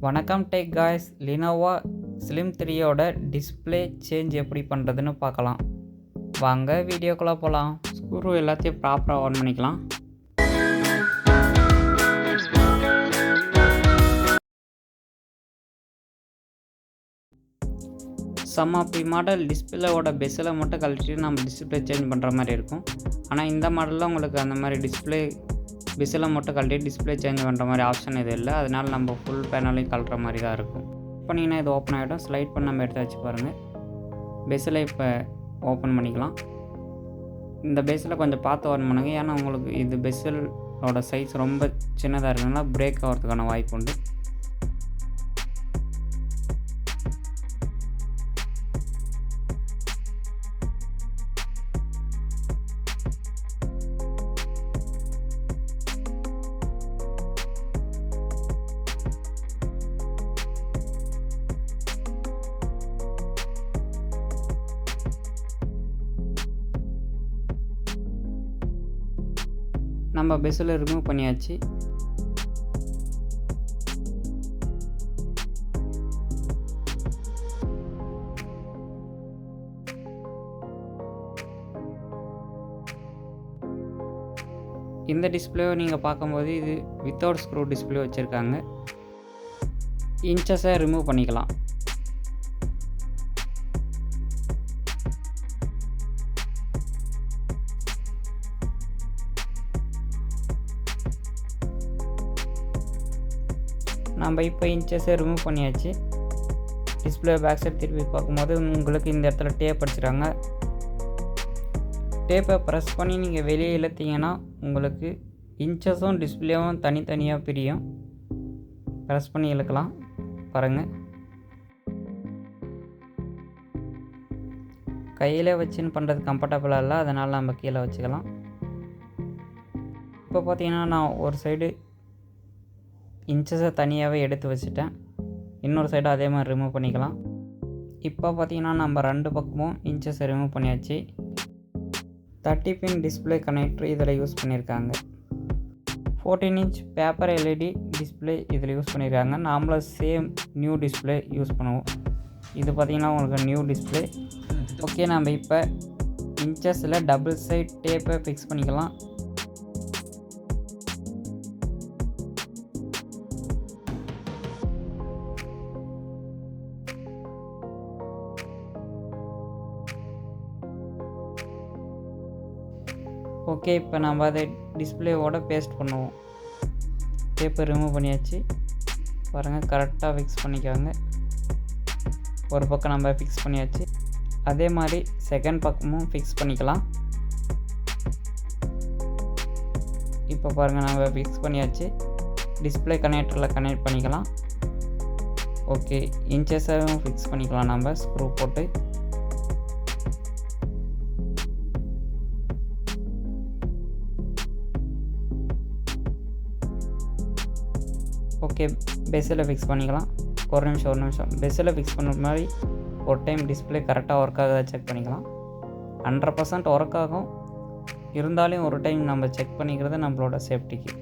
வணக்கம் tech guys. lenovo slim 3யோட display change எப்படி பண்ணுறதுன்னு பார்க்கலாம். வாங்க வீடியோக்குள்ளே போகலாம். ஸ்க்ரூ எல்லாத்தையும் ப்ராப்பராக ஆன் பண்ணிக்கலாம். சம் ஆஃப் தி மாடல் டிஸ்பிளேவோட பெஸ்ஸில் மட்டும் கழட்டிட்டு நம்ம டிஸ்பிளே சேஞ்ச் பண்ணுற மாதிரி இருக்கும். ஆனால் இந்த மாடலில் உங்களுக்கு அந்த மாதிரி டிஸ்பிளே பெஸ்ஸில் மட்டும் கழட்டி டிஸ்பிளே சேஞ்ச் பண்ணுற மாதிரி ஆப்ஷன் எதுவும் இல்லை. அதனால் நம்ம ஃபுல் பேனலையும் கழட்டுற மாதிரி தான் இருக்கும். பண்ணிங்கன்னா இது ஓப்பன் ஆகிடும். ஸ்லைட் பண்ணி நம்ம எடுத்து வச்சு பாருங்கள். பெஸ்ஸில் இப்போ ஓப்பன் பண்ணிக்கலாம். இந்த பெஸ்ஸில் கொஞ்சம் பார்த்து ஓப்பன் பண்ணுங்க. ஏன்னா உங்களுக்கு இது பெஸ்ஸலோட சைஸ் ரொம்ப சின்னதாக இருக்குன்னா பிரேக் ஆகிறதுக்கான வாய்ப்பு உண்டு. நம்ம பெஸ்ஸில் ரிமூவ் பண்ணியாச்சு. இந்த டிஸ்பிளேவை நீங்கள் பார்க்கும்போது இது வித்தவுட் ஸ்க்ரூ டிஸ்பிளே வச்சுருக்காங்க. இன்ச்சஸை ரிமூவ் பண்ணிக்கலாம். நம்ம இப்போ இன்ச்சஸை ரிமூவ் பண்ணியாச்சு. டிஸ்பிளே பேக் சைட் திருப்பி பார்க்கும்போது உங்களுக்கு இந்த இடத்துல டேப் அடிச்சிட்டாங்க. டேப்பை ப்ரெஸ் பண்ணி நீங்கள் வெளியே இழுத்தீங்கன்னா உங்களுக்கு இன்ச்சஸும் டிஸ்பிளேவும் தனித்தனியாக பிரியும். ப்ரெஸ் பண்ணி இழுக்கலாம் பாருங்கள். கையில் வச்சுன்னு பண்ணுறது கம்ஃபர்டபுளாக இல்லை, அதனால் நம்ம கீழே வச்சுக்கலாம். இப்போ பார்த்தீங்கன்னா நான் ஒரு சைடு இன்ச்சஸை தனியாகவே எடுத்து வச்சுட்டேன். இன்னொரு சைடு அதே மாதிரி ரிமூவ் பண்ணிக்கலாம். இப்போ பார்த்தீங்கன்னா நம்ம ரெண்டு பக்கமும் இன்ச்சஸை ரிமூவ் பண்ணியாச்சு. 30 பின் டிஸ்பிளே கனெக்டர் இதில் யூஸ் பண்ணியிருக்காங்க. 14 இன்ச் பேப்பர் எல்இடி டிஸ்பிளே இதில் யூஸ் பண்ணியிருக்காங்க. நாமளும் சேம் நியூ டிஸ்பிளே யூஸ் பண்ணுவோம். இது பார்த்திங்கன்னா உங்களுக்கு நியூ டிஸ்பிளே. ஓகே, நம்ம இப்போ இன்ச்சஸில் டபுள் சைட் டேப்பை ஃபிக்ஸ் பண்ணிக்கலாம். ஓகே, இப்போ நம்ம அதை டிஸ்பிளேவோட பேஸ்ட் பண்ணுவோம். டேப்பை ரிமூவ் பண்ணியாச்சு. பாருங்கள், கரெக்டாக ஃபிக்ஸ் பண்ணிக்காங்க. ஒரு பக்கம் நம்ம ஃபிக்ஸ் பண்ணியாச்சு. அதே மாதிரி செகண்ட் பக்கமும் ஃபிக்ஸ் பண்ணிக்கலாம். இப்போ பாருங்கள், நம்ம ஃபிக்ஸ் பண்ணியாச்சு. டிஸ்பிளே கனெக்டரில் கனெக்ட் பண்ணிக்கலாம். ஓகே, இன்ச்சஸையும் ஃபிக்ஸ் பண்ணிக்கலாம் நம்ம ஸ்க்ரூ போட்டு. ஓகே, பெஸ்ஸில் ஃபிக்ஸ் பண்ணிக்கலாம். ஒரு நிமிஷம் பெஸ்ஸில் ஃபிக்ஸ் பண்ணுற மாதிரி ஒரு டைம் டிஸ்பிளே கரெக்டாக ஒர்க் ஆகுதா செக் பண்ணிக்கலாம். 100% ஒர்க் ஆகும். இருந்தாலும் ஒரு டைம் நம்ம செக் பண்ணிக்கிறது நம்மளோட சேஃப்டிக்கு.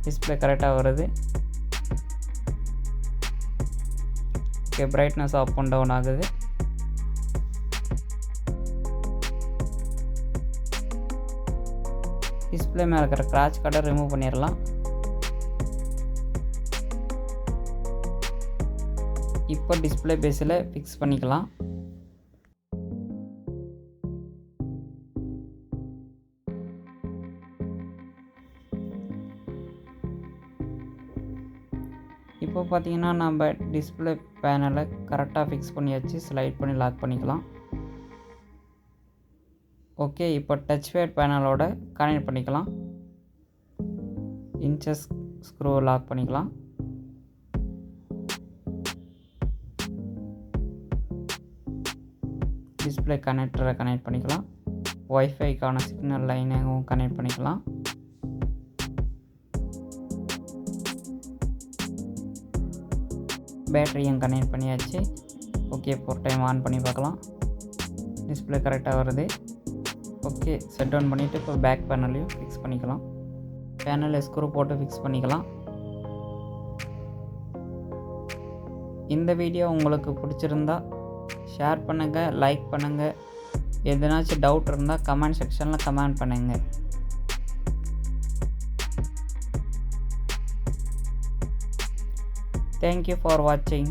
டிஸ்பிளே கரெக்டாக வருது. Okay, brightness up and down ஆகுது. டிஸ்பிளே மேலே இருக்கிற ஸ்க்ராட்ச் கார்டை ரிமூவ் பண்ணிடலாம். இப்போ டிஸ்பிளே பேஸில் ஃபிக்ஸ் பண்ணிக்கலாம். இப்போ பார்த்தீங்கன்னா நம்ம டிஸ்பிளே பேனலை கரெக்டாக ஃபிக்ஸ் பண்ணியாச்சு. ஸ்லைட் பண்ணி லாக் பண்ணிக்கலாம். ஓகே, இப்போ டச் பேட் பேனலோட கனெக்ட் பண்ணிக்கலாம். இன்ச்சஸ் ஸ்க்ரூ லாக் பண்ணிக்கலாம். டிஸ்பிளே கனெக்டரை கனெக்ட் பண்ணிக்கலாம். ஒய்ஃபைக்கான சிக்னல் லைனையும் கனெக்ட் பண்ணிக்கலாம். பேட்டரியும் கனெக்ட் பண்ணியாச்சு. ஓகே, ஒரு டைம் ஆன் பண்ணி பார்க்கலாம். டிஸ்பிளே கரெக்டாக வருது. ஓகே, செட் டவுன் பண்ணிவிட்டு இப்போ பேக் பேனலையும் ஃபிக்ஸ் பண்ணிக்கலாம். பேனலில் ஸ்க்ரூ போட்டு ஃபிக்ஸ் பண்ணிக்கலாம். இந்த வீடியோ உங்களுக்கு பிடிச்சிருந்தா ஷேர் பண்ணுங்கள், லைக் பண்ணுங்கள். எதனாச்சும் டவுட் இருந்தால் கமெண்ட் செக்ஷனில் கமெண்ட் பண்ணுங்கள். Thank you for watching.